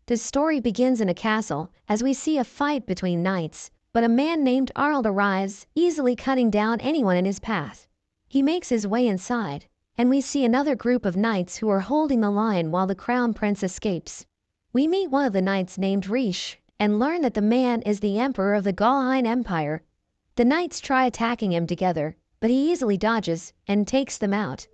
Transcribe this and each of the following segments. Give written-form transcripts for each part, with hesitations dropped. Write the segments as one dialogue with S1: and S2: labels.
S1: The story begins in a castle, as we see a fight between knights, but a man named Arnold arrives, easily cutting down anyone in his path. He makes his way inside, and we see another group of knights who are holding the line while the crown prince escapes. We meet one of the knights named Rishe, and learn that the man is the Emperor of the Hein Empire. The knights try attacking him together, but he easily dodges and takes them out.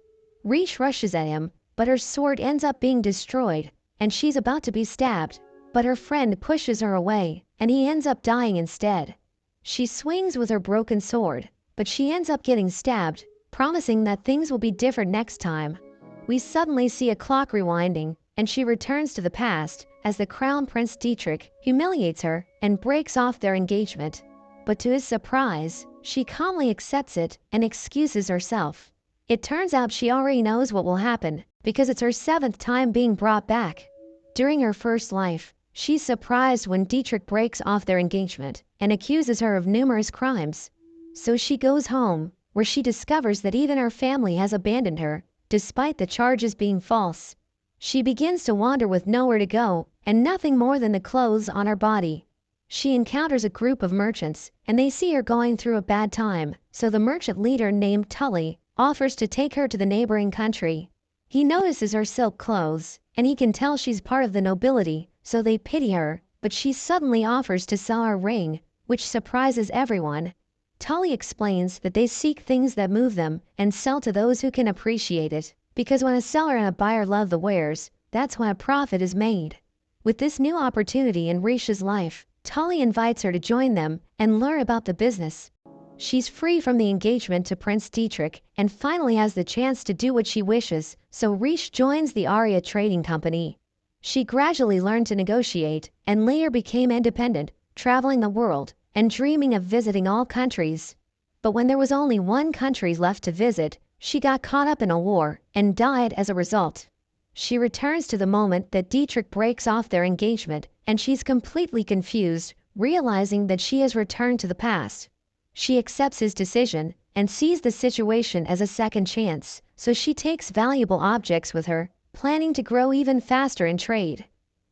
S1: Rishe rushes at him, but her sword ends up being destroyed, and she's about to be stabbed, but her friend pushes her away, and he ends up dying instead. She swings with her broken sword, but she ends up getting stabbed, promising that things will be different next time. We suddenly see a clock rewinding, and she returns to the past as the crown prince Dietrich humiliates her and breaks off their engagement. But to his surprise, she calmly accepts it and excuses herself. It turns out she already knows what will happen, because it's her 7th time being brought back. During her first life, she's surprised when Dietrich breaks off their engagement and accuses her of numerous crimes. So she goes home, where she discovers that even her family has abandoned her, despite the charges being false. She begins to wander with nowhere to go and nothing more than the clothes on her body. She encounters a group of merchants, and they see her going through a bad time, so the merchant leader named Tully offers to take her to the neighboring country. He notices her silk clothes, and he can tell she's part of the nobility, so they pity her, but she suddenly offers to sell her ring, which surprises everyone. Tully explains that they seek things that move them and sell to those who can appreciate it, because when a seller and a buyer love the wares, that's when a profit is made. With this new opportunity in Rishe's life, Tully invites her to join them and learn about the business. She's free from the engagement to Prince Dietrich and finally has the chance to do what she wishes, so Rishe joins the Aria Trading Company. She gradually learned to negotiate and later became independent, traveling the world and dreaming of visiting all countries. But when there was only one country left to visit, she got caught up in a war and died as a result. She returns to the moment that Dietrich breaks off their engagement, and she's completely confused, realizing that she has returned to the past. She accepts his decision and sees the situation as a second chance, so she takes valuable objects with her, planning to grow even faster in trade.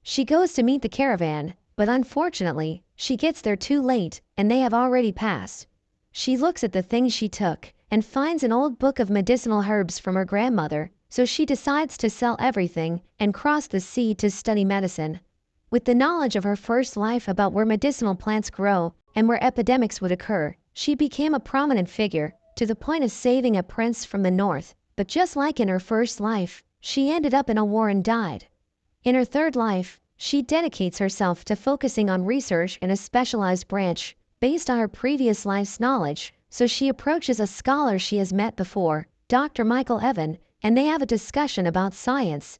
S1: She goes to meet the caravan, but unfortunately, she gets there too late and they have already passed. She looks at the things she took and finds an old book of medicinal herbs from her grandmother, so she decides to sell everything and cross the sea to study medicine. With the knowledge of her first life about where medicinal plants grow and where epidemics would occur, she became a prominent figure, to the point of saving a prince from the north, but just like in her first life, she ended up in a war and died. In her third life, she dedicates herself to focusing on research in a specialized branch, based on her previous life's knowledge, so she approaches a scholar she has met before, Dr. Michael Evan, and they have a discussion about science.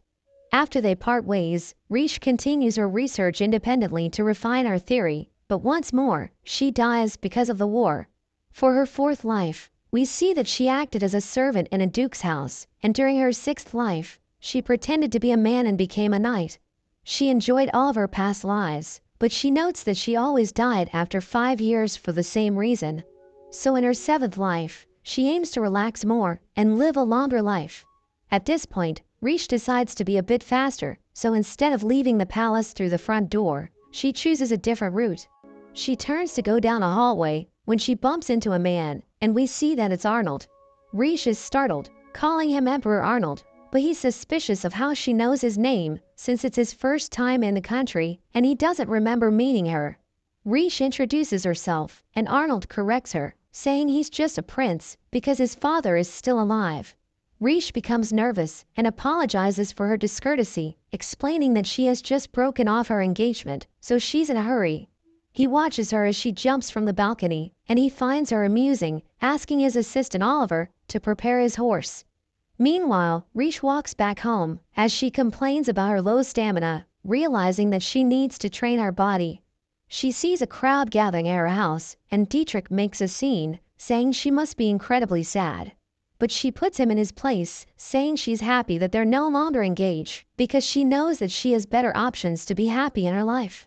S1: After they part ways, Rishe continues her research independently to refine her theory, but once more, she dies because of the war. For her fourth life, we see that she acted as a servant in a duke's house, and during her sixth life, she pretended to be a man and became a knight. She enjoyed all of her past lives, but she notes that she always died after 5 years for the same reason. So in her 7th life, she aims to relax more and live a longer life. At this point, Rishe decides to be a bit faster, so instead of leaving the palace through the front door, she chooses a different route. She turns to go down a hallway when she bumps into a man, and we see that it's Arnold. Rishe is startled, calling him Emperor Arnold, but he's suspicious of how she knows his name since it's his first time in the country and he doesn't remember meeting her. Rishe introduces herself, and Arnold corrects her, saying he's just a prince because his father is still alive. Rishe becomes nervous and apologizes for her discourtesy, explaining that she has just broken off her engagement, so she's in a hurry. He watches her as she jumps from the balcony, and he finds her amusing, asking his assistant Oliver to prepare his horse. Meanwhile, Rishe walks back home as she complains about her low stamina, realizing that she needs to train her body. She sees a crowd gathering at her house, and Dietrich makes a scene, saying she must be incredibly sad. But she puts him in his place, saying she's happy that they're no longer engaged, because she knows that she has better options to be happy in her life.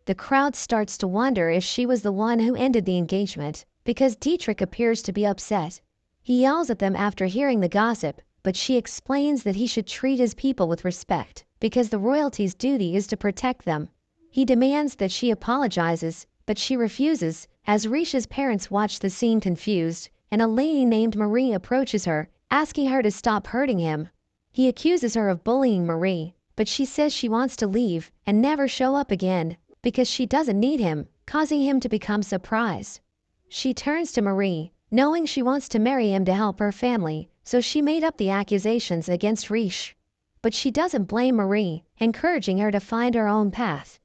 S1: The crowd starts to wonder if she was the one who ended the engagement, because Dietrich appears to be upset. He yells at them after hearing the gossip, but she explains that he should treat his people with respect, because the royalty's duty is to protect them. He demands that she apologizes, but she refuses, as Rishe's parents watch the scene confused, and a lady named Marie approaches her, asking her to stop hurting him. He accuses her of bullying Marie, but she says she wants to leave and never show up again, because she doesn't need him, causing him to become surprised. She turns to Marie, knowing she wants to marry him to help her family, so she made up the accusations against Rishe. But she doesn't blame Marie, encouraging her to find her own path.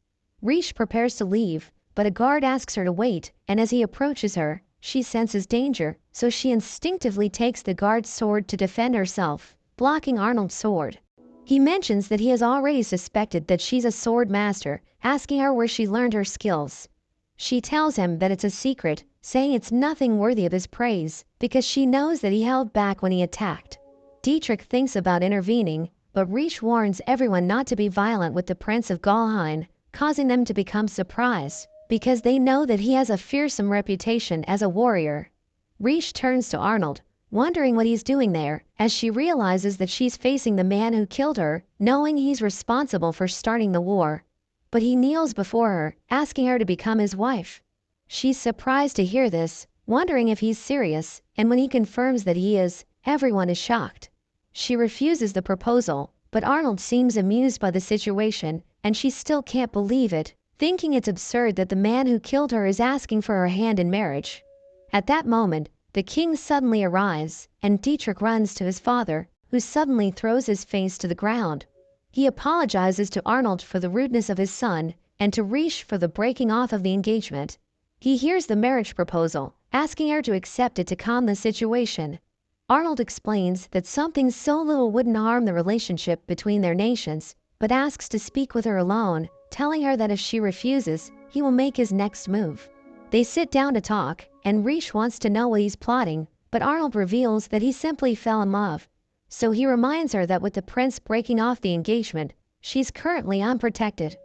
S1: Rishe prepares to leave, but a guard asks her to wait, and as he approaches her, she senses danger, so she instinctively takes the guard's sword to defend herself, blocking Arnold's sword. He mentions that he has already suspected that she's a sword master, asking her where she learned her skills. She tells him that it's a secret, saying it's nothing worthy of his praise, because she knows that he held back when he attacked. Dietrich thinks about intervening, but Rishe warns everyone not to be violent with the Prince of Galheim, causing them to become surprised, because they know that he has a fearsome reputation as a warrior. Rishe turns to Arnold, wondering what he's doing there, as she realizes that she's facing the man who killed her, knowing he's responsible for starting the war. But he kneels before her, asking her to become his wife. She's surprised to hear this, wondering if he's serious, and when he confirms that he is, everyone is shocked. She refuses the proposal, but Arnold seems amused by the situation, and she still can't believe it, thinking it's absurd that the man who killed her is asking for her hand in marriage. At that moment, the king suddenly arrives, and Dietrich runs to his father, who suddenly throws his face to the ground. He apologizes to Arnold for the rudeness of his son, and to Rishe for the breaking off of the engagement. He hears the marriage proposal, asking her to accept it to calm the situation. Arnold explains that something so little wouldn't harm the relationship between their nations, but asks to speak with her alone, telling her that if she refuses, he will make his next move. They sit down to talk, and Rishe wants to know what he's plotting, but Arnold reveals that he simply fell in love. So he reminds her that with the prince breaking off the engagement, she's currently unprotected.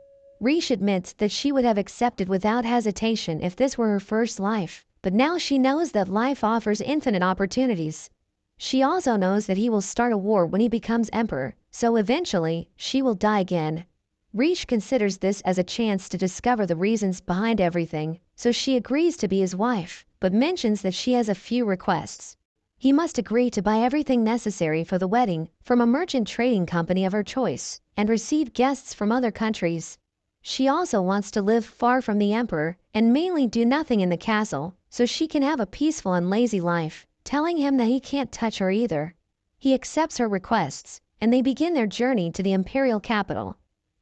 S1: Rishe admits that she would have accepted without hesitation if this were her first life, but now she knows that life offers infinite opportunities. She also knows that he will start a war when he becomes emperor, so eventually, she will die again. Rishe considers this as a chance to discover the reasons behind everything, so she agrees to be his wife, but mentions that she has a few requests. He must agree to buy everything necessary for the wedding from a merchant trading company of her choice, and receive guests from other countries. She also wants to live far from the emperor, and mainly do nothing in the castle, so she can have a peaceful and lazy life, telling him that he can't touch her either. He accepts her requests, and they begin their journey to the imperial capital.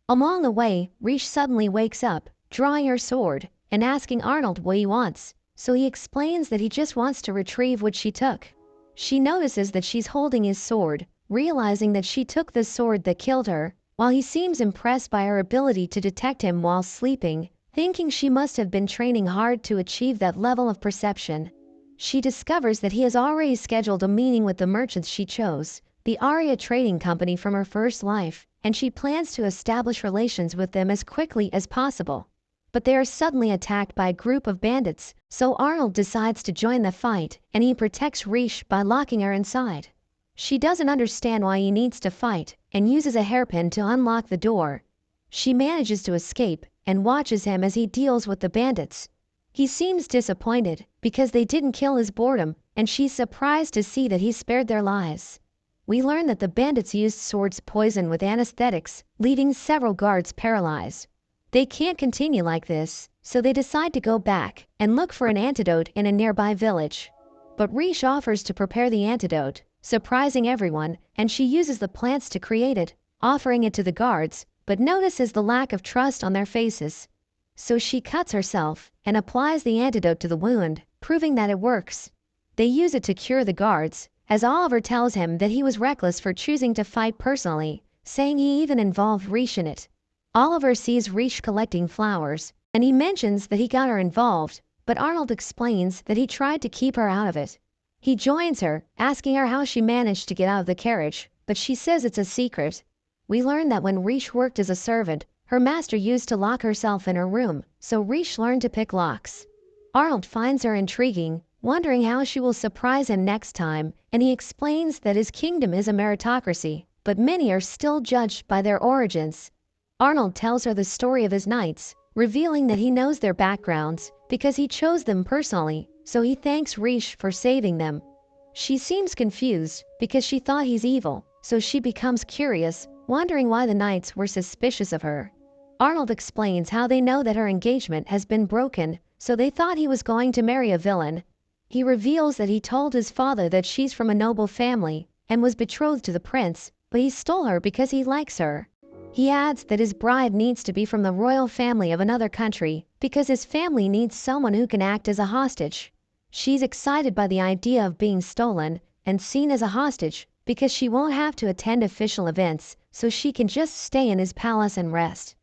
S1: Along the way, Rishe suddenly wakes up, drawing her sword, and asking Arnold what he wants, so he explains that he just wants to retrieve what she took. She notices that she's holding his sword, realizing that she took the sword that killed her, while he seems impressed by her ability to detect him while sleeping, thinking she must have been training hard to achieve that level of perception. She discovers that he has already scheduled a meeting with the merchants she chose, the Aria trading company from her first life, and she plans to establish relations with them as quickly as possible. But they are suddenly attacked by a group of bandits, so Arnold decides to join the fight, and he protects Rishe by locking her inside. She doesn't understand why he needs to fight, and uses a hairpin to unlock the door. She manages to escape, and watches him as he deals with the bandits. He seems disappointed, because they didn't kill his boredom, and she's surprised to see that he spared their lives. We learn that the bandits used swords poisoned with anesthetics, leaving several guards paralyzed. They can't continue like this, so they decide to go back and look for an antidote in a nearby village. But Rishe offers to prepare the antidote, surprising everyone, and she uses the plants to create it, offering it to the guards, but notices the lack of trust on their faces. So she cuts herself and applies the antidote to the wound, proving that it works. They use it to cure the guards, as Oliver tells him that he was reckless for choosing to fight personally, saying he even involved Rishe in it. Oliver sees Rishe collecting flowers, and he mentions that he got her involved, but Arnold explains that he tried to keep her out of it. He joins her, asking her how she managed to get out of the carriage, but she says it's a secret. We learn that when Rishe worked as a servant, her master used to lock herself in her room, so Rishe learned to pick locks. Arnold finds her intriguing, wondering how she will surprise him next time, and he explains that his kingdom is a meritocracy, but many are still judged by their origins. Arnold tells her the story of his knights, revealing that he knows their backgrounds because he chose them personally, so he thanks Rishe for saving them. She seems confused because she thought he's evil, so she becomes curious, wondering why the knights were suspicious of her. Arnold explains how they know that her engagement has been broken, so they thought he was going to marry a villain. He reveals that he told his father that she's from a noble family and was betrothed to the prince, but he stole her because he likes her. He adds that his bride needs to be from the royal family of another country because his family needs someone who can act as a hostage. She's excited by the idea of being stolen and seen as a hostage because she won't have to attend official events, so she can just stay in his palace and rest.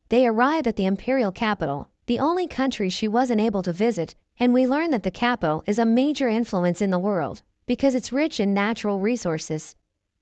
S1: They arrived at the imperial capital, the only country she wasn't able to visit, and we learn that the capital is a major influence in the world because it's rich in natural resources.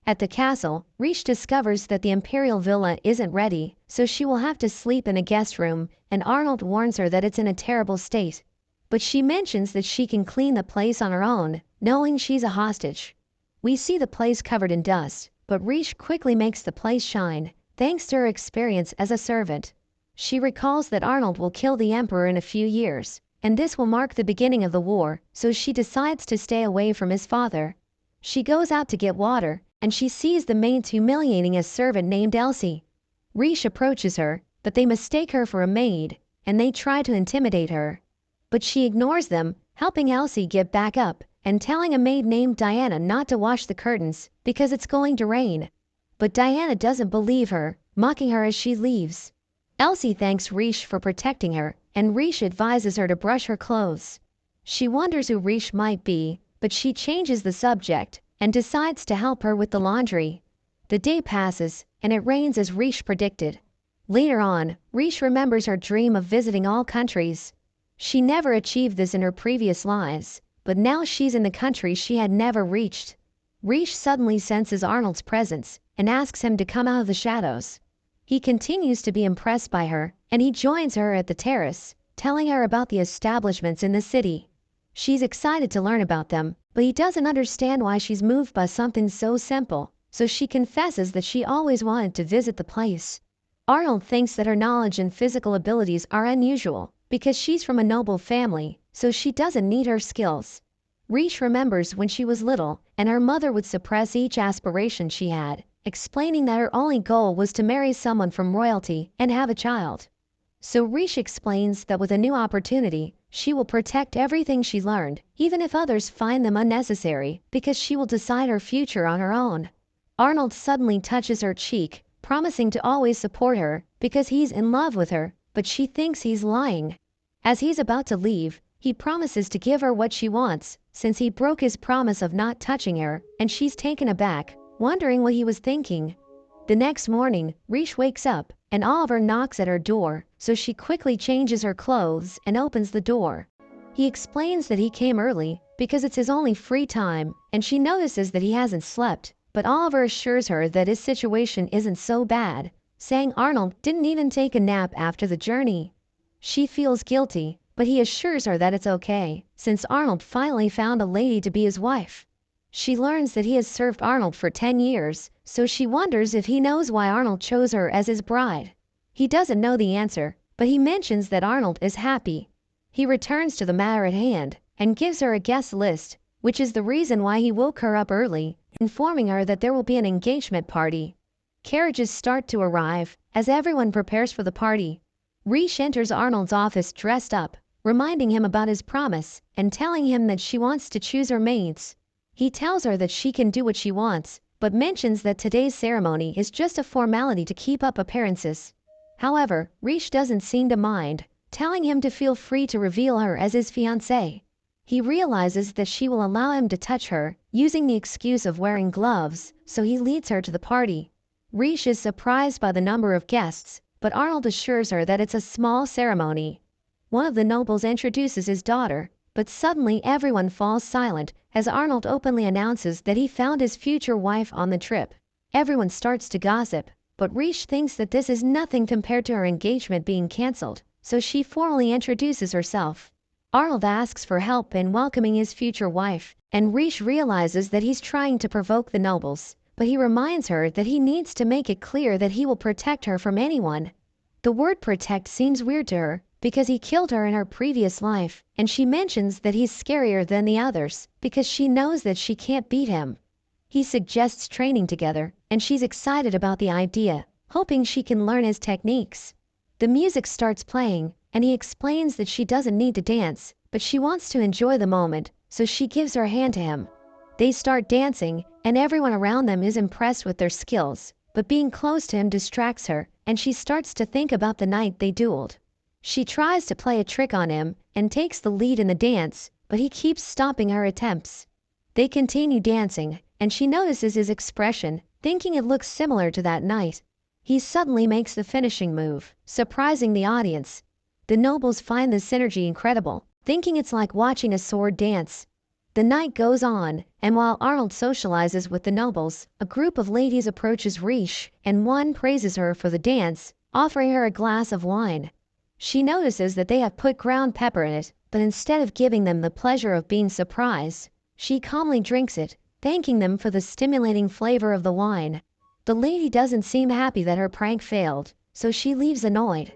S1: At the castle, Rishe discovers that the imperial villa isn't ready, so she will have to sleep in a guest room, and Arnold warns her that it's in a terrible state. But she mentions that she can clean the place on her own, knowing she's a hostage. We see the place covered in dust, but Rishe quickly makes the place shine, thanks to her experience as a servant. She recalls that Arnold will kill the emperor in a few years, and this will mark the beginning of the war, so she decides to stay away from his father. She goes out to get water, and she sees the maids humiliating a servant named Elsie. Rishe approaches her, but they mistake her for a maid, and they try to intimidate her. But she ignores them, helping Elsie get back up, and telling a maid named Diana not to wash the curtains, because it's going to rain. But Diana doesn't believe her, mocking her as she leaves. Elsie thanks Rishe for protecting her, and Rishe advises her to brush her clothes. She wonders who Rishe might be, but she changes the subject and decides to help her with the laundry. The day passes, and it rains as Rishe predicted. Later on, Rishe remembers her dream of visiting all countries. She never achieved this in her previous lives, but now she's in the country she had never reached. Rishe suddenly senses Arnold's presence and asks him to come out of the shadows. He continues to be impressed by her, and he joins her at the terrace, telling her about the establishments in the city. She's excited to learn about them, but he doesn't understand why she's moved by something so simple, so she confesses that she always wanted to visit the place. Arnold thinks that her knowledge and physical abilities are unusual because she's from a noble family, so she doesn't need her skills. Rishe remembers when she was little and her mother would suppress each aspiration she had, explaining that her only goal was to marry someone from royalty and have a child. So Rishe explains that with a new opportunity, she will protect everything she learned, even if others find them unnecessary, because she will decide her future on her own. Arnold suddenly touches her cheek, promising to always support her because he's in love with her, but she thinks he's lying. As he's about to leave, he promises to give her what she wants, since he broke his promise of not touching her, and she's taken aback, wondering what he was thinking. The next morning, Rishe wakes up, and Oliver knocks at her door, so she quickly changes her clothes and opens the door. He explains that he came early because it's his only free time, and she notices that he hasn't slept, but Oliver assures her that his situation isn't so bad, saying Arnold didn't even take a nap after the journey. She feels guilty, but he assures her that it's okay, since Arnold finally found a lady to be his wife. She learns that he has served Arnold for 10 years, so she wonders if he knows why Arnold chose her as his bride. He doesn't know the answer, but he mentions that Arnold is happy. He returns to the matter at hand and gives her a guest list, which is the reason why he woke her up early, informing her that there will be an engagement party. Carriages start to arrive as everyone prepares for the party. Rishe enters Arnold's office dressed up, reminding him about his promise and telling him that she wants to choose her maids. He tells her that she can do what she wants, but mentions that today's ceremony is just a formality to keep up appearances. However, Rishe doesn't seem to mind, telling him to feel free to reveal her as his fiancée. He realizes that she will allow him to touch her, using the excuse of wearing gloves, so he leads her to the party. Rishe is surprised by the number of guests, but Arnold assures her that it's a small ceremony. One of the nobles introduces his daughter, but suddenly everyone falls silent as Arnold openly announces that he found his future wife on the trip. Everyone starts to gossip, but Rishe thinks that this is nothing compared to her engagement being cancelled, so she formally introduces herself. Arnold asks for help in welcoming his future wife, and Rishe realizes that he's trying to provoke the nobles, but he reminds her that he needs to make it clear that he will protect her from anyone. The word protect seems weird to her because he killed her in her previous life, and she mentions that he's scarier than the others because she knows that she can't beat him. He suggests training together, and she's excited about the idea, hoping she can learn his techniques. The music starts playing, and he explains that she doesn't need to dance, but she wants to enjoy the moment, so she gives her hand to him. They start dancing, and everyone around them is impressed with their skills, but being close to him distracts her, and she starts to think about the night they dueled. She tries to play a trick on him and takes the lead in the dance, but he keeps stopping her attempts. They continue dancing, and she notices his expression, thinking it looks similar to that night. He suddenly makes the finishing move, surprising the audience. The nobles find the synergy incredible, thinking it's like watching a sword dance. The night goes on, and while Arnold socializes with the nobles, a group of ladies approaches Rishe, and one praises her for the dance, offering her a glass of wine. She notices that they have put ground pepper in it, but instead of giving them the pleasure of being surprised, she calmly drinks it, thanking them for the stimulating flavor of the wine. The lady doesn't seem happy that her prank failed, so she leaves annoyed.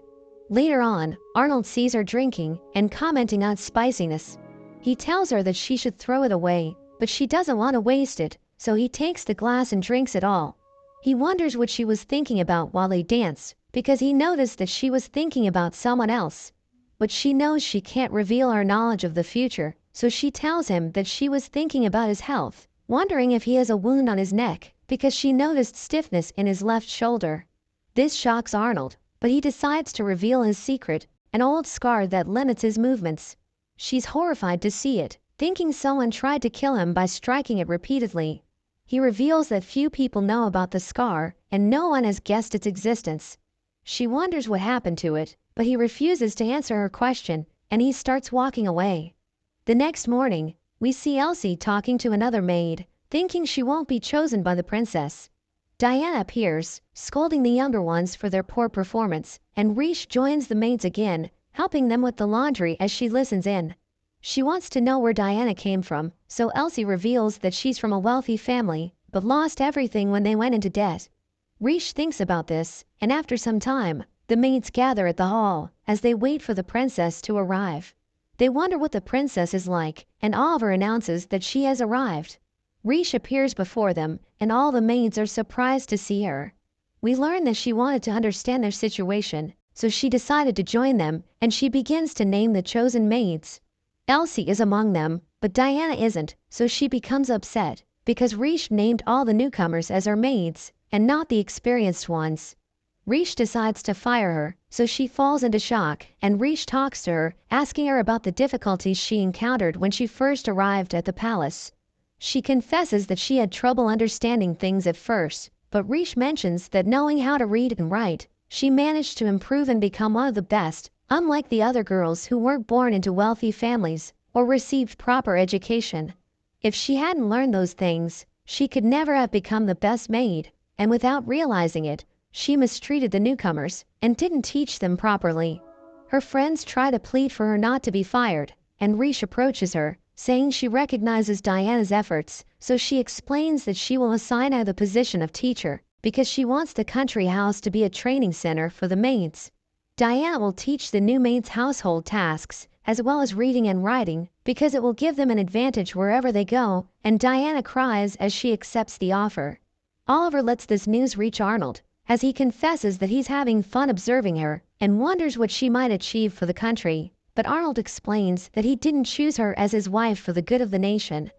S1: Later on, Arnold sees her drinking and commenting on spiciness. He tells her that she should throw it away, but she doesn't want to waste it, so he takes the glass and drinks it all. He wonders what she was thinking about while they dance, because he noticed that she was thinking about someone else. But she knows she can't reveal her knowledge of the future, so she tells him that she was thinking about his health, wondering if he has a wound on his neck, because she noticed stiffness in his left shoulder. This shocks Arnold, but he decides to reveal his secret, an old scar that limits his movements. She's horrified to see it, thinking someone tried to kill him by striking it repeatedly. He reveals that few people know about the scar, and no one has guessed its existence. She wonders what happened to it, but he refuses to answer her question, and he starts walking away. The next morning, we see Elsie talking to another maid, thinking she won't be chosen by the princess. Diana appears, scolding the younger ones for their poor performance, and Rishe joins the maids again, helping them with the laundry as she listens in. She wants to know where Diana came from, so Elsie reveals that she's from a wealthy family, but lost everything when they went into debt. Rishe thinks about this, and after some time, the maids gather at the hall as they wait for the princess to arrive. They wonder what the princess is like, and Oliver announces that she has arrived. Rishe appears before them, and all the maids are surprised to see her. We learn that she wanted to understand their situation, so she decided to join them, and she begins to name the chosen maids. Elsie is among them, but Diana isn't, so she becomes upset, because Rishe named all the newcomers as her maids, and not the experienced ones. Rishe decides to fire her, so she falls into shock, and Rishe talks to her, asking her about the difficulties she encountered when she first arrived at the palace. She confesses that she had trouble understanding things at first, but Rishe mentions that knowing how to read and write, she managed to improve and become one of the best, unlike the other girls who weren't born into wealthy families or received proper education. If she hadn't learned those things, she could never have become the best maid, and without realizing it, she mistreated the newcomers and didn't teach them properly. Her friends try to plead for her not to be fired, and Rishe approaches her, saying she recognizes Diana's efforts, so she explains that she will assign her the position of teacher, because she wants the country house to be a training center for the maids. Diana will teach the new maids household tasks, as well as reading and writing, because it will give them an advantage wherever they go, and Diana cries as she accepts the offer. Oliver lets this news reach Arnold, as he confesses that he's having fun observing her, and wonders what she might achieve for the country, but Arnold explains that he didn't choose her as his wife for the good of the nation.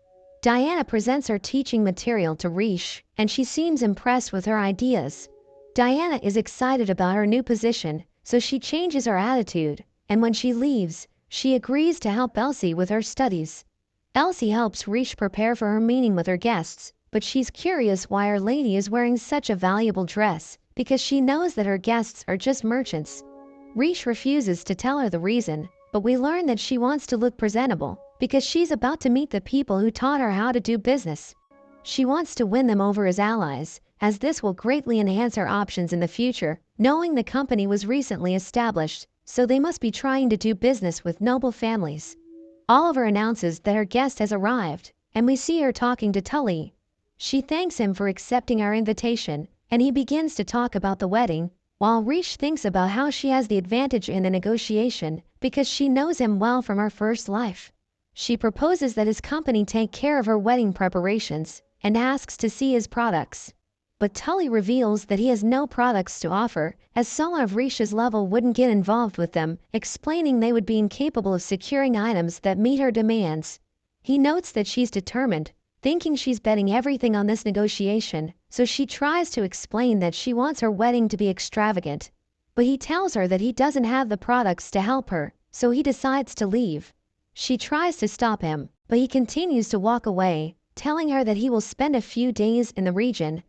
S1: Diana presents her teaching material to Rishe, and she seems impressed with her ideas. Diana is excited about her new position, so she changes her attitude, and when she leaves, she agrees to help Elsie with her studies. Elsie helps Rishe prepare for her meeting with her guests, but she's curious why Our Lady is wearing such a valuable dress, because she knows that her guests are just merchants. Rishe refuses to tell her the reason, but we learn that she wants to look presentable, because she's about to meet the people who taught her how to do business. She wants to win them over as allies, as this will greatly enhance her options in the future, knowing the company was recently established, so they must be trying to do business with noble families. Oliver announces that her guest has arrived, and we see her talking to Tully. She thanks him for accepting our invitation, and he begins to talk about the wedding, while Rishe thinks about how she has the advantage in the negotiation because she knows him well from her first life. She proposes that his company take care of her wedding preparations and asks to see his products. But Tully reveals that he has no products to offer, as someone of Rishe's level wouldn't get involved with them, explaining they would be incapable of securing items that meet her demands. He notes that she's determined, thinking she's betting everything on this negotiation, so she tries to explain that she wants her wedding to be extravagant. But he tells her that he doesn't have the products to help her, so he decides to leave. She tries to stop him, but he continues to walk away, telling her that he will spend a few days in the region.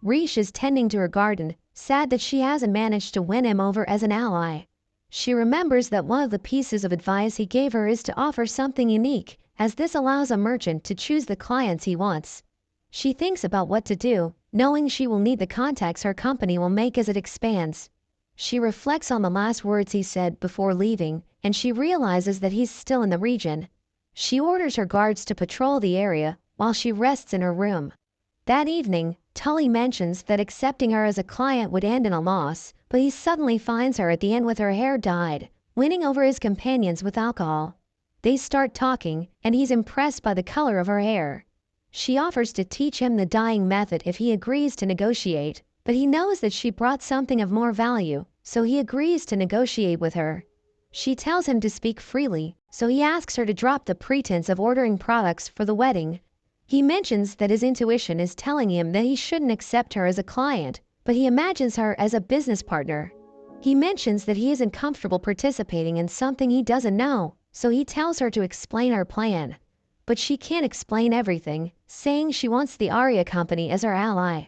S1: Rishe is tending to her garden, sad that she hasn't managed to win him over as an ally. She remembers that one of the pieces of advice he gave her is to offer something unique, as this allows a merchant to choose the clients he wants. She thinks about what to do, knowing she will need the contacts her company will make as it expands. She reflects on the last words he said before leaving, and she realizes that he's still in the region. She orders her guards to patrol the area, while she rests in her room. That evening, Tully mentions that accepting her as a client would end in a loss, but he suddenly finds her at the end with her hair dyed, winning over his companions with alcohol. They start talking, and he's impressed by the color of her hair. She offers to teach him the dyeing method if he agrees to negotiate, but he knows that she brought something of more value, so he agrees to negotiate with her. She tells him to speak freely, so he asks her to drop the pretense of ordering products for the wedding. He mentions that his intuition is telling him that he shouldn't accept her as a client, but he imagines her as a business partner. He mentions that he isn't comfortable participating in something he doesn't know, so he tells her to explain her plan. But she can't explain everything, saying she wants the Arya company as her ally.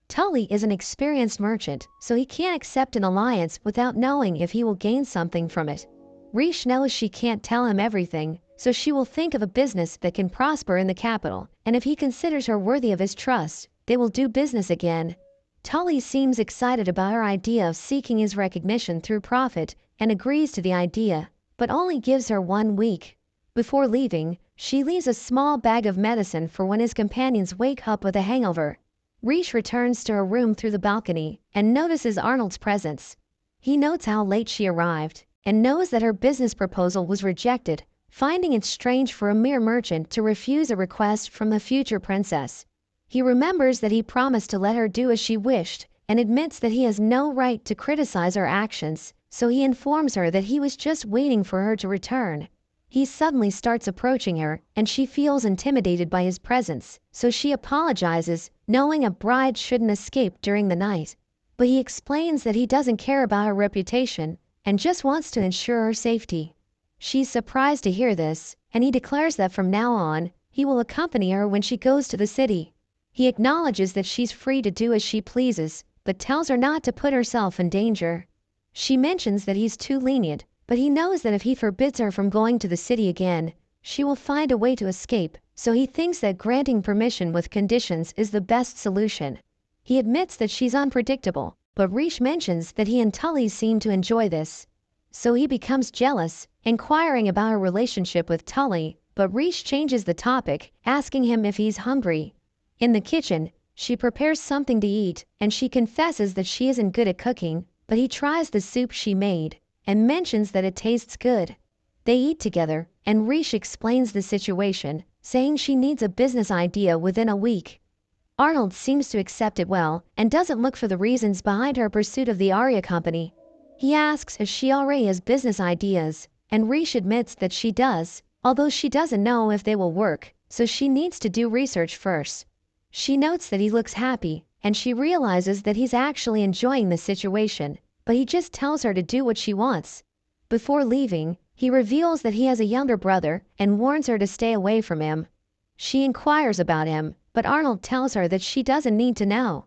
S1: Tully is an experienced merchant, so he can't accept an alliance without knowing if he will gain something from it. Rishe knows she can't tell him everything, so she will think of a business that can prosper in the capital, and if he considers her worthy of his trust, they will do business again. Tully seems excited about her idea of seeking his recognition through profit and agrees to the idea, but only gives her 1 week. Before leaving, she leaves a small bag of medicine for when his companions wake up with a hangover. Rishe returns to her room through the balcony and notices Arnold's presence. He notes how late she arrived and knows that her business proposal was rejected, finding it strange for a mere merchant to refuse a request from the future princess. He remembers that he promised to let her do as she wished and admits that he has no right to criticize her actions, so he informs her that he was just waiting for her to return. He suddenly starts approaching her, and she feels intimidated by his presence, so she apologizes, knowing a bride shouldn't escape during the night. But he explains that he doesn't care about her reputation and just wants to ensure her safety. She's surprised to hear this, and he declares that from now on, he will accompany her when she goes to the city. He acknowledges that she's free to do as she pleases, but tells her not to put herself in danger. She mentions that he's too lenient, but he knows that if he forbids her from going to the city again, she will find a way to escape, so he thinks that granting permission with conditions is the best solution. He admits that she's unpredictable, but Rishe mentions that he and Tully seem to enjoy this. So he becomes jealous, inquiring about her relationship with Tully, but Rishe changes the topic, asking him if he's hungry. In the kitchen, she prepares something to eat, and she confesses that she isn't good at cooking, but he tries the soup she made and mentions that it tastes good. They eat together, and Rishe explains the situation, saying she needs a business idea within a week. Arnold seems to accept it well and doesn't look for the reasons behind her pursuit of the Arya company. He asks if she already has business ideas, and Rishe admits that she does, although she doesn't know if they will work, so she needs to do research first. She notes that he looks happy, and she realizes that he's actually enjoying the situation, but he just tells her to do what she wants. Before leaving, he reveals that he has a younger brother and warns her to stay away from him. She inquires about him, but Arnold tells her that she doesn't need to know.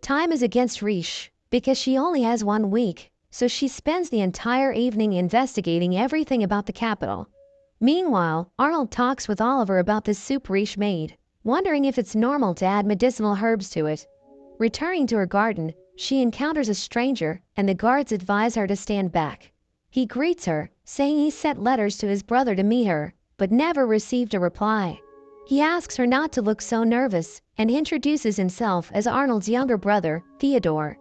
S1: Time is against Rishe, because she only has 1 week, so she spends the entire evening investigating everything about the capital. Meanwhile, Arnold talks with Oliver about the soup Rishe made, wondering if it's normal to add medicinal herbs to it. Returning to her garden, she encounters a stranger, and the guards advise her to stand back. He greets her, saying he sent letters to his brother to meet her, but never received a reply. He asks her not to look so nervous and introduces himself as Arnold's younger brother, Theodore.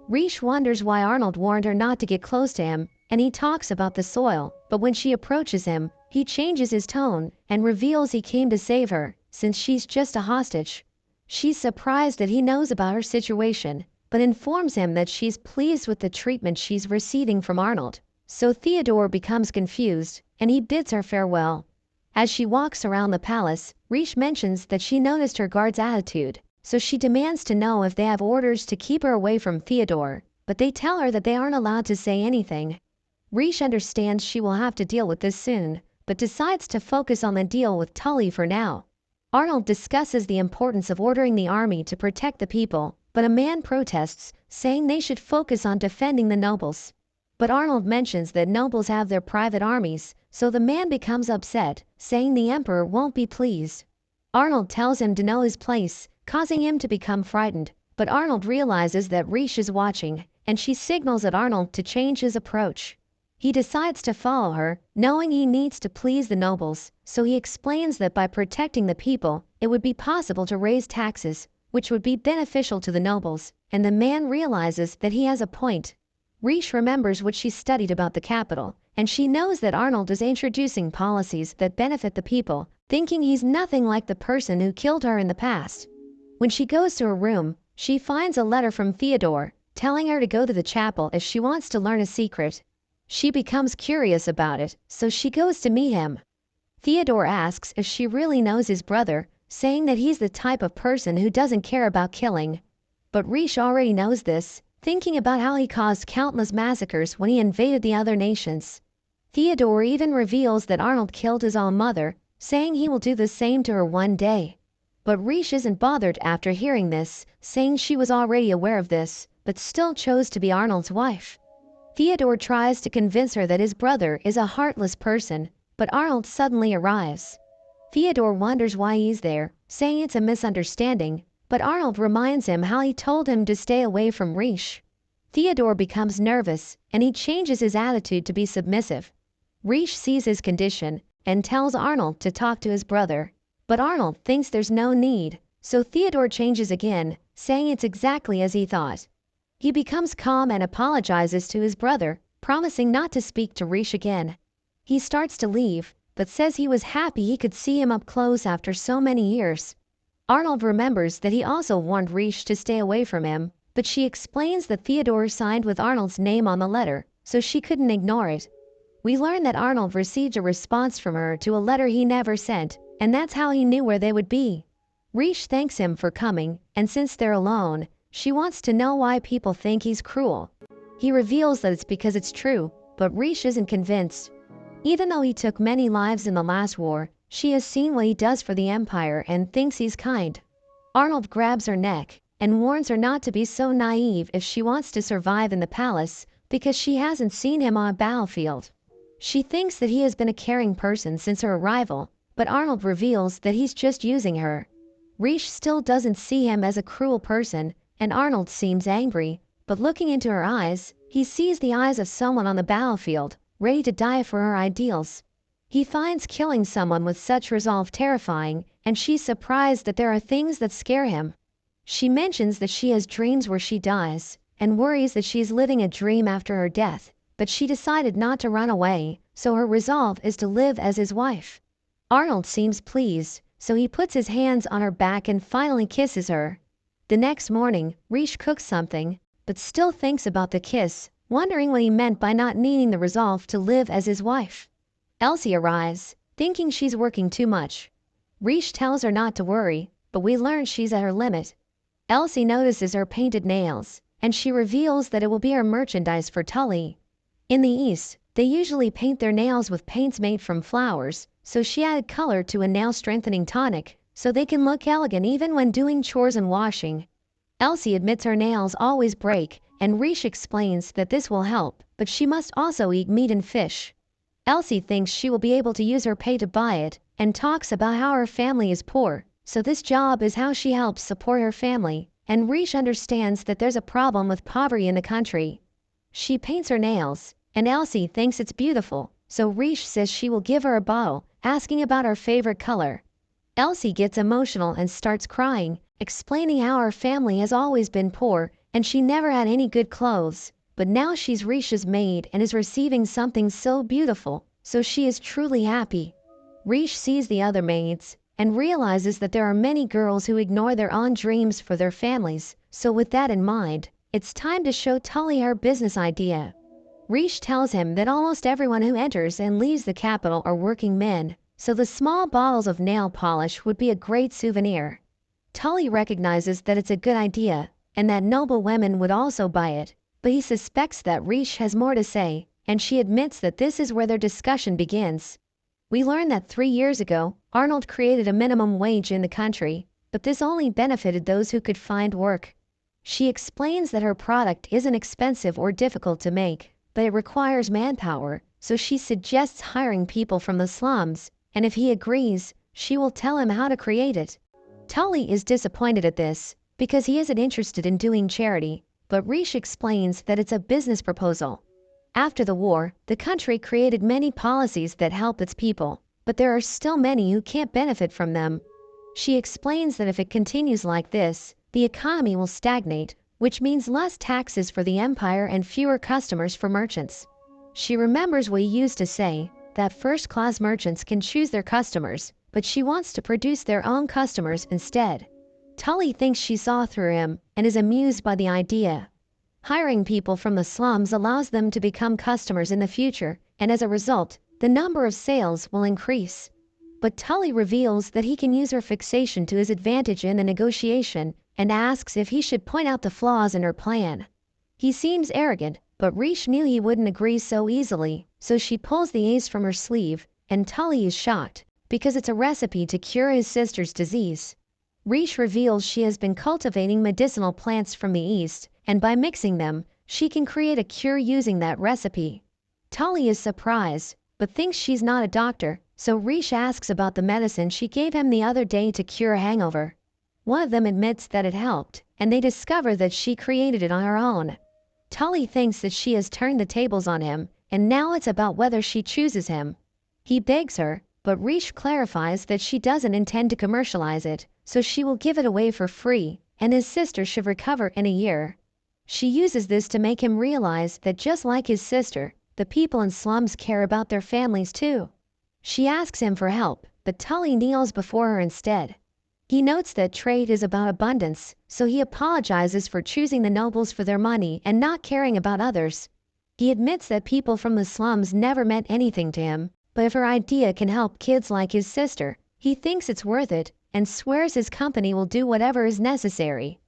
S1: Rishe wonders why Arnold warned her not to get close to him, and he talks about the soil, but when she approaches him, he changes his tone and reveals he came to save her, since she's just a hostage. She's surprised that he knows about her situation, but informs him that she's pleased with the treatment she's receiving from Arnold. So Theodore becomes confused, and he bids her farewell. As she walks around the palace, Rishe mentions that she noticed her guard's attitude, so she demands to know if they have orders to keep her away from Theodore, but they tell her that they aren't allowed to say anything. Rishe understands she will have to deal with this soon, but decides to focus on the deal with Tully for now. Arnold discusses the importance of ordering the army to protect the people, but a man protests, saying they should focus on defending the nobles. But Arnold mentions that nobles have their private armies, so the man becomes upset, saying the emperor won't be pleased. Arnold tells him to know his place, causing him to become frightened, but Arnold realizes that Rishe is watching, and she signals at Arnold to change his approach. He decides to follow her, knowing he needs to please the nobles, so he explains that by protecting the people, it would be possible to raise taxes, which would be beneficial to the nobles, and the man realizes that he has a point. Rishe remembers what she studied about the capital, and she knows that Arnold is introducing policies that benefit the people, thinking he's nothing like the person who killed her in the past. When she goes to her room, she finds a letter from Theodore, telling her to go to the chapel if she wants to learn a secret. She becomes curious about it, so she goes to meet him. Theodore asks if she really knows his brother, saying that he's the type of person who doesn't care about killing. But Rishe already knows this, thinking about how he caused countless massacres when he invaded the other nations. Theodore even reveals that Arnold killed his own mother, saying he will do the same to her one day. But Rishe isn't bothered after hearing this, saying she was already aware of this, but still chose to be Arnold's wife. Theodore tries to convince her that his brother is a heartless person, but Arnold suddenly arrives. Theodore wonders why he's there, saying it's a misunderstanding, but Arnold reminds him how he told him to stay away from Rishe. Theodore becomes nervous, and he changes his attitude to be submissive. Rishe sees his condition and tells Arnold to talk to his brother, but Arnold thinks there's no need, so Theodore changes again, saying it's exactly as he thought. He becomes calm and apologizes to his brother, promising not to speak to Rishe again. He starts to leave, but says he was happy he could see him up close after so many years. Arnold remembers that he also warned Rishe to stay away from him, but she explains that Theodore signed with Arnold's name on the letter, so she couldn't ignore it. We learn that Arnold received a response from her to a letter he never sent, and that's how he knew where they would be. Rishe thanks him for coming, and since they're alone, she wants to know why people think he's cruel. He reveals that it's because it's true, but Rishe isn't convinced. Even though he took many lives in the last war, she has seen what he does for the Empire and thinks he's kind. Arnold grabs her neck and warns her not to be so naive if she wants to survive in the palace, because she hasn't seen him on a battlefield. She thinks that he has been a caring person since her arrival, but Arnold reveals that he's just using her. Rishe still doesn't see him as a cruel person, and Arnold seems angry, but looking into her eyes, he sees the eyes of someone on the battlefield, ready to die for her ideals. He finds killing someone with such resolve terrifying, and she's surprised that there are things that scare him. She mentions that she has dreams where she dies, and worries that she's living a dream after her death, but she decided not to run away, so her resolve is to live as his wife. Arnold seems pleased, so he puts his hands on her back and finally kisses her. The next morning, Rishe cooks something, but still thinks about the kiss, wondering what he meant by not needing the resolve to live as his wife. Elsie arrives, thinking she's working too much. Rishe tells her not to worry, but we learn she's at her limit. Elsie notices her painted nails, and she reveals that it will be her merchandise for Tully. In the East, they usually paint their nails with paints made from flowers, so she added color to a nail-strengthening tonic, so they can look elegant even when doing chores and washing. Elsie admits her nails always break, and Rishe explains that this will help, but she must also eat meat and fish. Elsie thinks she will be able to use her pay to buy it, and talks about how her family is poor, so this job is how she helps support her family, and Rishe understands that there's a problem with poverty in the country. She paints her nails, and Elsie thinks it's beautiful, so Rishe says she will give her a bottle, asking about her favorite color. Elsie gets emotional and starts crying, explaining how her family has always been poor and she never had any good clothes, but now she's Rishe's maid and is receiving something so beautiful, so she is truly happy. Rishe sees the other maids and realizes that there are many girls who ignore their own dreams for their families, so with that in mind, it's time to show Tully her business idea. Rishe tells him that almost everyone who enters and leaves the capital are working men, so the small bottles of nail polish would be a great souvenir. Tully recognizes that it's a good idea and that noble women would also buy it, but he suspects that Rishe has more to say, and she admits that this is where their discussion begins. We learn that 3 years ago, Arnold created a minimum wage in the country, but this only benefited those who could find work. She explains that her product isn't expensive or difficult to make, but it requires manpower, so she suggests hiring people from the slums, and if he agrees, she will tell him how to create it. Tully is disappointed at this, because he isn't interested in doing charity, but Rishe explains that it's a business proposal. After the war, the country created many policies that help its people, but there are still many who can't benefit from them. She explains that if it continues like this, the economy will stagnate, which means less taxes for the empire and fewer customers for merchants. She remembers what he used to say, that first-class merchants can choose their customers, but she wants to produce their own customers instead. Tully thinks she saw through him and is amused by the idea. Hiring people from the slums allows them to become customers in the future, and as a result, the number of sales will increase. But Tully reveals that he can use her fixation to his advantage in the negotiation and asks if he should point out the flaws in her plan. He seems arrogant, but Rishe knew he wouldn't agree so easily, so she pulls the ace from her sleeve, and Tully is shocked, because it's a recipe to cure his sister's disease. Rishe reveals she has been cultivating medicinal plants from the East, and by mixing them, she can create a cure using that recipe. Tully is surprised, but thinks she's not a doctor, so Rishe asks about the medicine she gave him the other day to cure a hangover. One of them admits that it helped, and they discover that she created it on her own. Tully thinks that she has turned the tables on him, and now it's about whether she chooses him. He begs her, but Rishe clarifies that she doesn't intend to commercialize it, so she will give it away for free, and his sister should recover in a year. She uses this to make him realize that just like his sister, the people in slums care about their families too. She asks him for help, but Tully kneels before her instead. He notes that trade is about abundance, so he apologizes for choosing the nobles for their money and not caring about others. He admits that people from the slums never meant anything to him, but if her idea can help kids like his sister, he thinks it's worth it and swears his company will do whatever is necessary.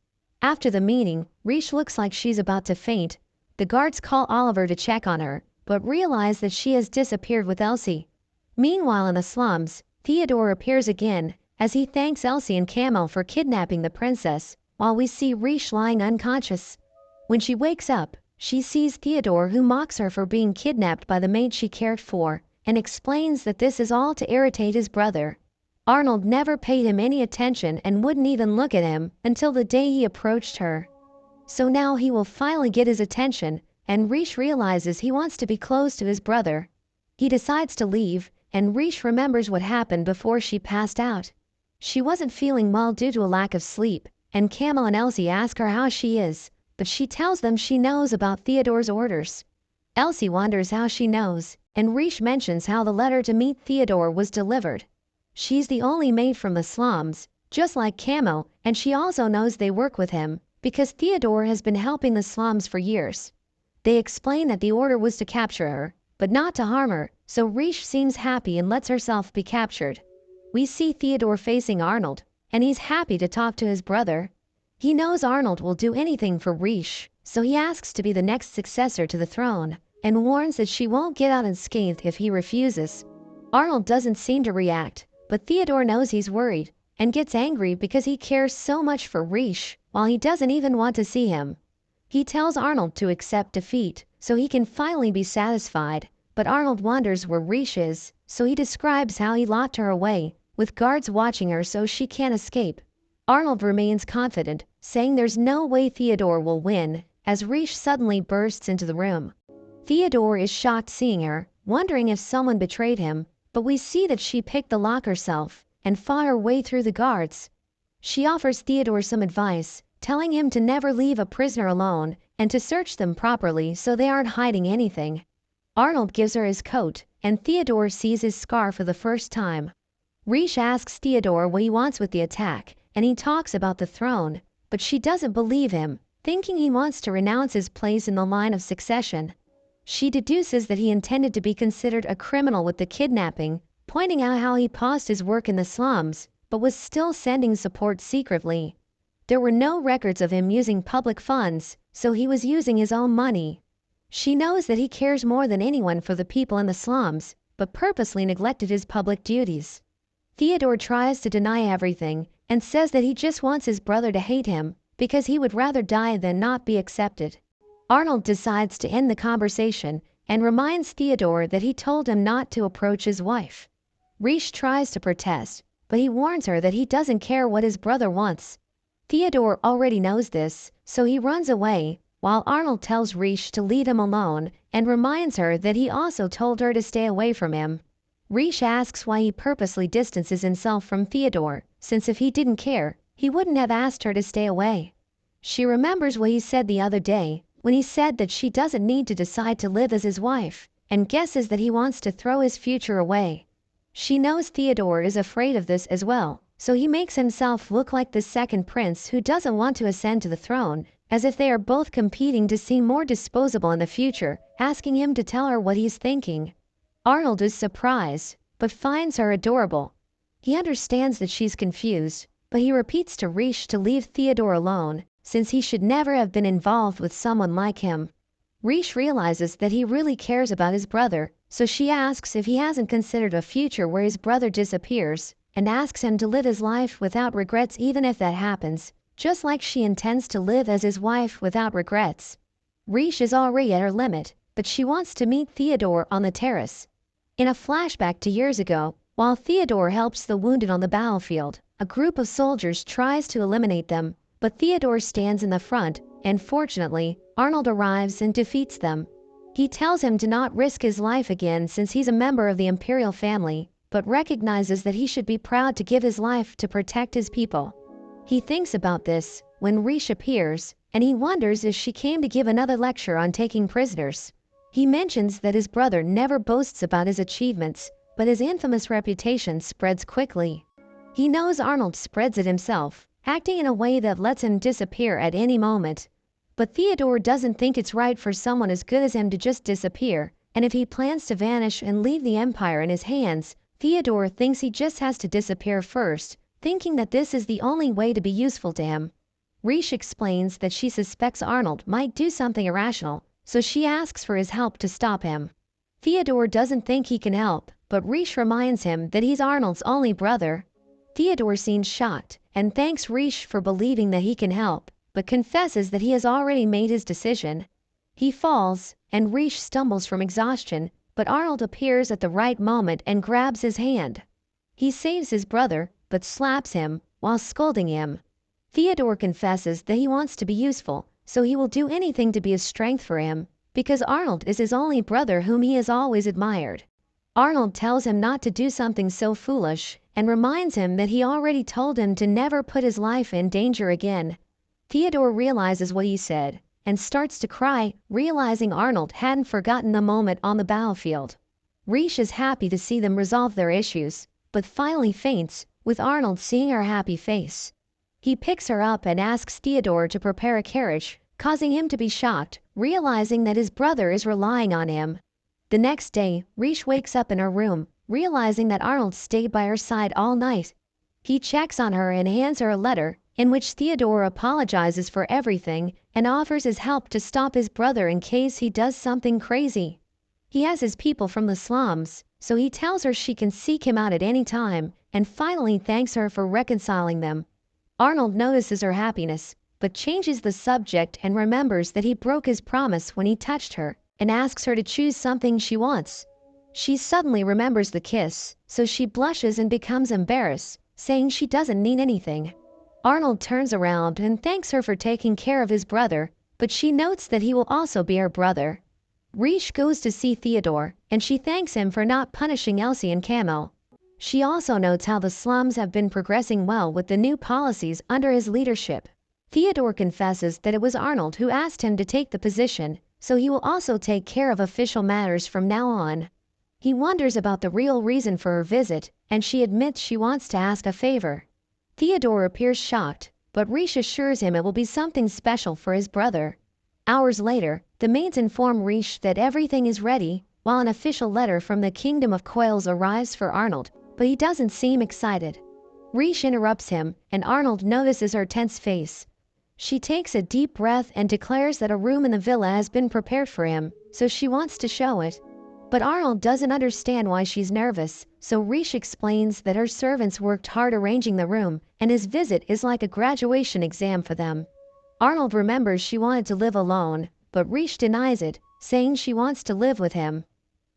S1: After the meeting, Rishe looks like she's about to faint. The guards call Oliver to check on her, but realize that she has disappeared with Elsie. Meanwhile in the slums, Theodore appears again, as he thanks Elsie and Camel for kidnapping the princess, while we see Rishe lying unconscious. When she wakes up, she sees Theodore, who mocks her for being kidnapped by the maid she cared for, and explains that this is all to irritate his brother. Arnold never paid him any attention and wouldn't even look at him until the day he approached her. So now he will finally get his attention, and Rishe realizes he wants to be close to his brother. He decides to leave, and Rishe remembers what happened before she passed out. She wasn't feeling well due to a lack of sleep, and Camel and Elsie ask her how she is, but she tells them she knows about Theodore's orders. Elsie wonders how she knows, and Rishe mentions how the letter to meet Theodore was delivered. She's the only maid from the slums, just like Camel, and she also knows they work with him, because Theodore has been helping the slums for years. They explain that the order was to capture her, but not to harm her, so Rishe seems happy and lets herself be captured. We see Theodore facing Arnold, and he's happy to talk to his brother. He knows Arnold will do anything for Rishe, so he asks to be the next successor to the throne, and warns that she won't get out unscathed if he refuses. Arnold doesn't seem to react, but Theodore knows he's worried, and gets angry because he cares so much for Rishe, while he doesn't even want to see him. He tells Arnold to accept defeat, so he can finally be satisfied, but Arnold wonders where Rishe is, so he describes how he locked her away, with guards watching her so she can't escape. Arnold remains confident, saying there's no way Theodore will win, as Rishe suddenly bursts into the room. Theodore is shocked seeing her, wondering if someone betrayed him, but we see that she picked the lock herself, and fought her way through the guards. She offers Theodore some advice, telling him to never leave a prisoner alone and to search them properly so they aren't hiding anything. Arnold gives her his coat, and Theodore sees his scar for the first time. Rishe asks Theodore what he wants with the attack, and he talks about the throne, but she doesn't believe him, thinking he wants to renounce his place in the line of succession. She deduces that he intended to be considered a criminal with the kidnapping, pointing out how he paused his work in the slums, but was still sending support secretly. There were no records of him using public funds, so he was using his own money. She knows that he cares more than anyone for the people in the slums, but purposely neglected his public duties. Theodore tries to deny everything and says that he just wants his brother to hate him because he would rather die than not be accepted. Arnold decides to end the conversation and reminds Theodore that he told him not to approach his wife. Rishe tries to protest, but he warns her that he doesn't care what his brother wants. Theodore already knows this, so he runs away, while Arnold tells Rishe to leave him alone and reminds her that he also told her to stay away from him. Rishe asks why he purposely distances himself from Theodore, since if he didn't care, he wouldn't have asked her to stay away. She remembers what he said the other day, when he said that she doesn't need to decide to live as his wife, and guesses that he wants to throw his future away. She knows Theodore is afraid of this as well, so he makes himself look like the second prince who doesn't want to ascend to the throne, as if they are both competing to seem more disposable in the future, asking him to tell her what he's thinking. Arnold is surprised, but finds her adorable. He understands that she's confused, but he repeats to Rishe to leave Theodore alone, since he should never have been involved with someone like him. Rishe realizes that he really cares about his brother, so she asks if he hasn't considered a future where his brother disappears, and asks him to live his life without regrets even if that happens, just like she intends to live as his wife without regrets. Rishe is already at her limit, but she wants to meet Theodore on the terrace. In a flashback to years ago, while Theodore helps the wounded on the battlefield, a group of soldiers tries to eliminate them, but Theodore stands in the front, and fortunately, Arnold arrives and defeats them. He tells him to not risk his life again since he's a member of the imperial family, but recognizes that he should be proud to give his life to protect his people. He thinks about this when Rishe appears, and he wonders if she came to give another lecture on taking prisoners. He mentions that his brother never boasts about his achievements, but his infamous reputation spreads quickly. He knows Arnold spreads it himself, acting in a way that lets him disappear at any moment. But Theodore doesn't think it's right for someone as good as him to just disappear, and if he plans to vanish and leave the empire in his hands, Theodore thinks he just has to disappear first, thinking that this is the only way to be useful to him. Rishe explains that she suspects Arnold might do something irrational, so she asks for his help to stop him. Theodore doesn't think he can help, but Rishe reminds him that he's Arnold's only brother. Theodore seems shocked and thanks Rishe for believing that he can help, but confesses that he has already made his decision. He falls, and Rishe stumbles from exhaustion, but Arnold appears at the right moment and grabs his hand. He saves his brother, but slaps him while scolding him. Theodore confesses that he wants to be useful, so he will do anything to be a strength for him, because Arnold is his only brother whom he has always admired. Arnold tells him not to do something so foolish and reminds him that he already told him to never put his life in danger again. Theodore realizes what he said and starts to cry, realizing Arnold hadn't forgotten the moment on the battlefield. Rishe is happy to see them resolve their issues, but finally faints, with Arnold seeing her happy face. He picks her up and asks Theodore to prepare a carriage, causing him to be shocked, realizing that his brother is relying on him. The next day, Rishe wakes up in her room, realizing that Arnold stayed by her side all night. He checks on her and hands her a letter, in which Theodore apologizes for everything and offers his help to stop his brother in case he does something crazy. He has his people from the slums, so he tells her she can seek him out at any time, and finally thanks her for reconciling them. Arnold notices her happiness, but changes the subject and remembers that he broke his promise when he touched her, and asks her to choose something she wants. She suddenly remembers the kiss, so she blushes and becomes embarrassed, saying she doesn't need anything. Arnold turns around and thanks her for taking care of his brother, but she notes that he will also be her brother. Rishe goes to see Theodore, and she thanks him for not punishing Elsie and Camel. She also notes how the slums have been progressing well with the new policies under his leadership. Theodore confesses that it was Arnold who asked him to take the position, so he will also take care of official matters from now on. He wonders about the real reason for her visit, and she admits she wants to ask a favor. Theodore appears shocked, but Rishe assures him it will be something special for his brother. Hours later, the maids inform Rishe that everything is ready, while an official letter from the Kingdom of Coils arrives for Arnold, but he doesn't seem excited. Rishe interrupts him, and Arnold notices her tense face. She takes a deep breath and declares that a room in the villa has been prepared for him, so she wants to show it. But Arnold doesn't understand why she's nervous, so Rishe explains that her servants worked hard arranging the room, and his visit is like a graduation exam for them. Arnold remembers she wanted to live alone, but Rishe denies it, saying she wants to live with him.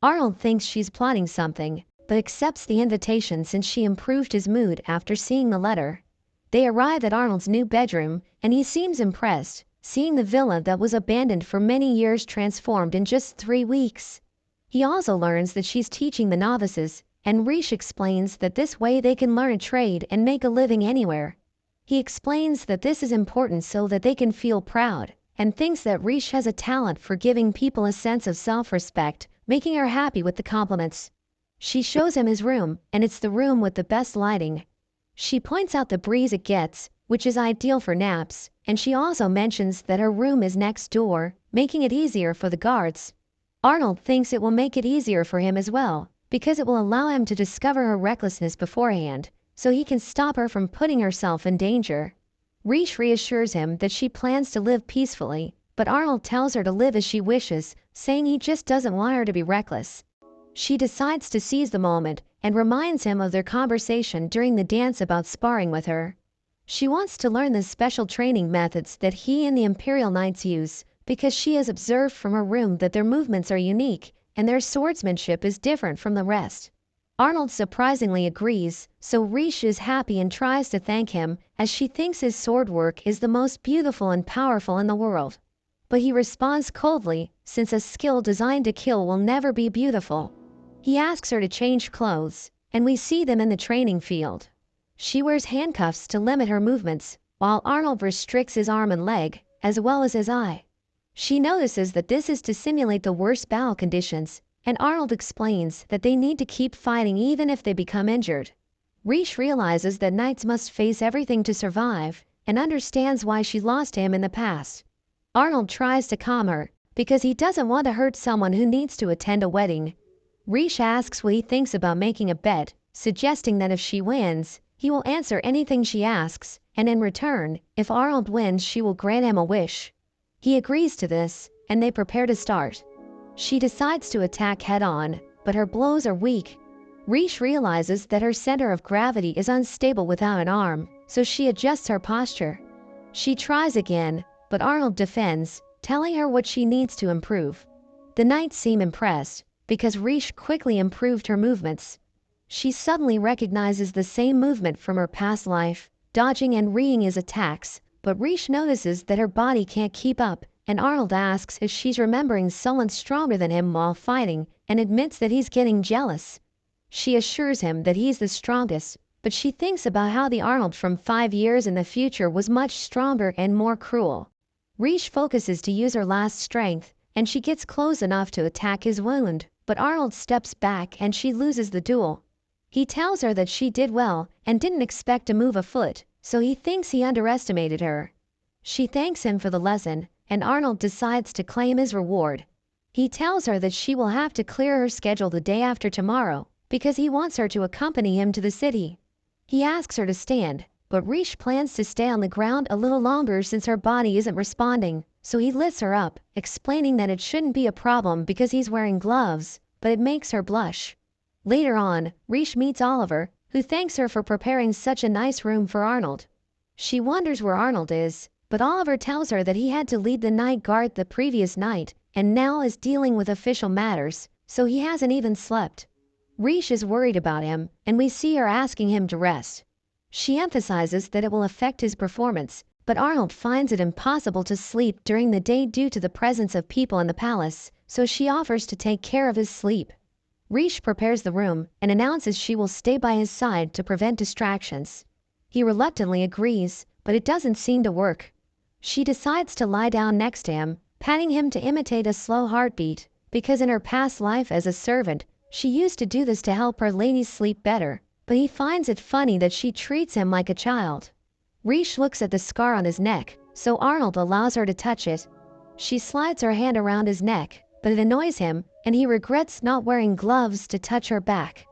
S1: Arnold thinks she's plotting something, but accepts the invitation since she improved his mood after seeing the letter. They arrive at Arnold's new bedroom, and he seems impressed, seeing the villa that was abandoned for many years transformed in just 3 weeks. He also learns that she's teaching the novices, and Rishe explains that this way they can learn a trade and make a living anywhere. He explains that this is important so that they can feel proud, and thinks that Rishe has a talent for giving people a sense of self-respect, making her happy with the compliments. She shows him his room, and it's the room with the best lighting. She points out the breeze it gets, which is ideal for naps, and she also mentions that her room is next door, making it easier for the guards. Arnold thinks it will make it easier for him as well, because it will allow him to discover her recklessness beforehand, so he can stop her from putting herself in danger. Rishe reassures him that she plans to live peacefully, but Arnold tells her to live as she wishes, saying he just doesn't want her to be reckless. She decides to seize the moment and reminds him of their conversation during the dance about sparring with her. She wants to learn the special training methods that he and the Imperial Knights use, because she has observed from her room that their movements are unique and their swordsmanship is different from the rest. Arnold surprisingly agrees, so Rishe is happy and tries to thank him, as she thinks his sword work is the most beautiful and powerful in the world. But he responds coldly, since a skill designed to kill will never be beautiful. He asks her to change clothes, and we see them in the training field. She wears handcuffs to limit her movements, while Arnold restricts his arm and leg, as well as his eye. She notices that this is to simulate the worst battle conditions, and Arnold explains that they need to keep fighting even if they become injured. Rishe realizes that knights must face everything to survive, and understands why she lost to him in the past. Arnold tries to calm her, because he doesn't want to hurt someone who needs to attend a wedding. Rishe asks what he thinks about making a bet, suggesting that if she wins, he will answer anything she asks, and in return, if Arnold wins, she will grant him a wish. He agrees to this, and they prepare to start. She decides to attack head-on, but her blows are weak. Rishe realizes that her center of gravity is unstable without an arm, so she adjusts her posture. She tries again, but Arnold defends, telling her what she needs to improve. The knights seem impressed, because Rishe quickly improved her movements. She suddenly recognizes the same movement from her past life, dodging and reeing his attacks, but Rishe notices that her body can't keep up, and Arnold asks if she's remembering someone stronger than him while fighting, and admits that he's getting jealous. She assures him that he's the strongest, but she thinks about how the Arnold from 5 years in the future was much stronger and more cruel. Rishe focuses to use her last strength, and she gets close enough to attack his wound, but Arnold steps back and she loses the duel. He tells her that she did well and didn't expect to move a foot, so he thinks he underestimated her. She thanks him for the lesson, and Arnold decides to claim his reward. He tells her that she will have to clear her schedule the day after tomorrow, because he wants her to accompany him to the city. He asks her to stand, but Rishe plans to stay on the ground a little longer since her body isn't responding, so he lifts her up, explaining that it shouldn't be a problem because he's wearing gloves, but it makes her blush. Later on, Rishe meets Oliver, who thanks her for preparing such a nice room for Arnold. She wonders where Arnold is, but Oliver tells her that he had to lead the night guard the previous night, and now is dealing with official matters, so he hasn't even slept. Rishe is worried about him, and we see her asking him to rest. She emphasizes that it will affect his performance, but Arnold finds it impossible to sleep during the day due to the presence of people in the palace, so she offers to take care of his sleep. Rishe prepares the room and announces she will stay by his side to prevent distractions. He reluctantly agrees, but it doesn't seem to work. She decides to lie down next to him, patting him to imitate a slow heartbeat, because in her past life as a servant, she used to do this to help her ladies sleep better, but he finds it funny that she treats him like a child. Rishe looks at the scar on his neck, so Arnold allows her to touch it. She slides her hand around his neck, but it annoys him, and he regrets not wearing gloves to touch her back.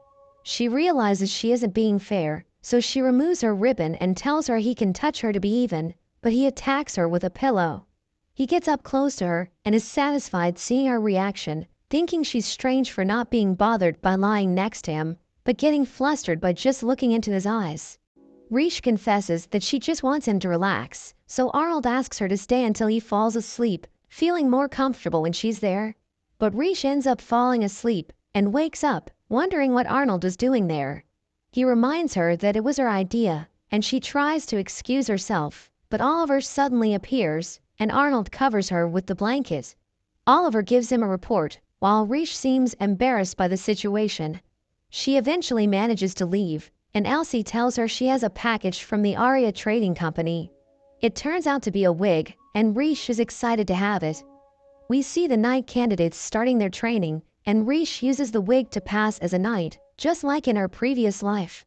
S1: She realizes she isn't being fair, so she removes her ribbon and tells her he can touch her to be even, but he attacks her with a pillow. He gets up close to her and is satisfied seeing her reaction, thinking she's strange for not being bothered by lying next to him, but getting flustered by just looking into his eyes. Rishe confesses that she just wants him to relax, so Arnold asks her to stay until he falls asleep, feeling more comfortable when she's there. But Rishe ends up falling asleep and wakes up, wondering what Arnold is doing there. He reminds her that it was her idea, and she tries to excuse herself, but Oliver suddenly appears, and Arnold covers her with the blanket. Oliver gives him a report, while Rishe seems embarrassed by the situation. She eventually manages to leave, and Elsie tells her she has a package from the Aria Trading Company. It turns out to be a wig, and Rishe is excited to have it. We see the knight candidates starting their training, and Rishe uses the wig to pass as a knight, just like in her previous life.